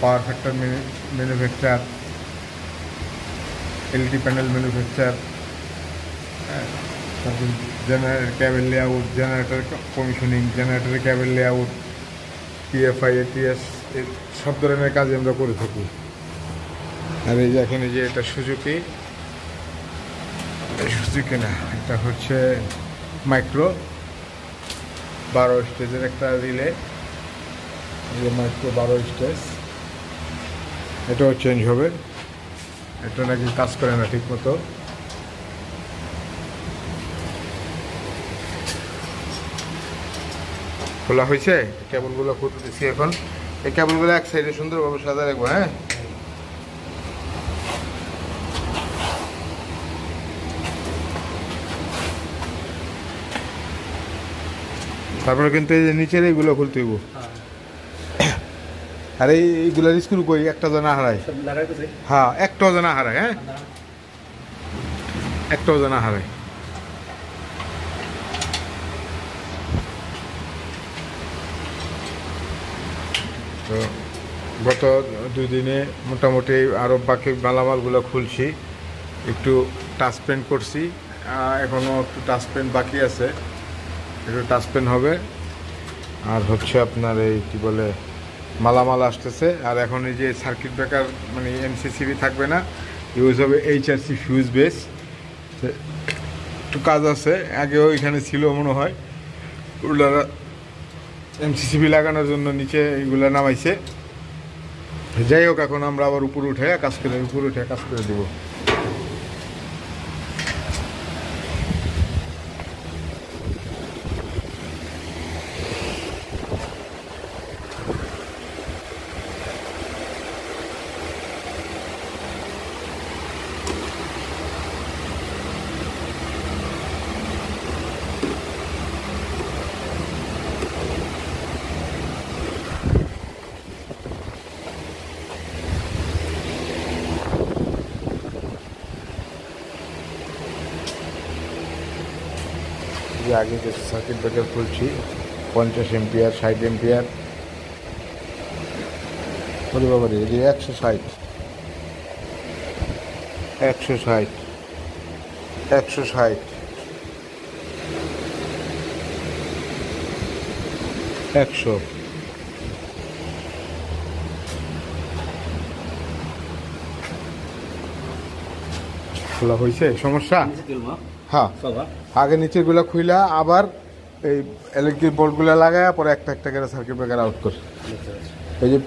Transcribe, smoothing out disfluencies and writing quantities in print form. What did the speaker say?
পাওয়ার factor manufacture, LED panel manufacture, তারপর generator cable layout, generator commissioning, জেনারেটরের cable layout, PFI, ATS, সব ধরনের কাজ আমরা করে থাকি। আর এই যে এখানে যে এটা সুজুকি না, এটা হচ্ছে মাইক্রো 12 স্টেজের একটা রিলে, মাইক্রো 12 স্টেজ। এটাও চেঞ্জ হবে, এটা নাকি কাজ করে না ঠিক মতো। খোলা হয়েছে, কেবলগুলো খুলতে দিচ্ছি এখন। এই কেবলগুলো এক সাইডে সুন্দরভাবে সাজা রাখবো। হ্যাঁ, তারপরে কিন্তু এই যে নিচের এইগুলো খুলতে হইব। আর এইগুলোর স্ক্রু কই একটা জানা হারায়। হ্যাঁ, একটাও জানা হারায়। হ্যাঁ, একটাও জানা হারায়। তো গত 2 দিনে মোটামুটি আরও বাকি মালামালগুলো খুলছি, একটু টাচ পেন্ট করছি, এখনও একটু টাচ পেন্ট বাকি আছে, একটু টাচ পেন্ট হবে। আর হচ্ছে আপনার এই কী বলে মালামাল আসতেছে। আর এখন এই যে সার্কিট ব্রেকার মানে এমসিসিবি থাকবে না, ইউজ হবে এইচআরসি ফিউজ বেস। একটু কাজ আছে, আগেও এখানে ছিল মনে হয়, ওনারা এমসিসিবি লাগানোর জন্য নিচে এইগুলো নামাইছে। যাই হোক, এখন আমরা আবার উপরে উঠে কাজ করে দেবো। যে আগে যে সার্কিট ব্রেকার খুলছি 50 এম্পিয়ার, 60 এম্পিয়ার, বলি বাবারে, এই যে 160 160 160 100। খোলা হয়েছে, সমস্যা? হ্যাঁ, আগে নিচের গুলা খুইলা আবার এই ইলেকট্রিক বোর্ডগুলো লাগায় পরে একটা একটা করে সার্কিট ব্রেকার আউট করে। এই যে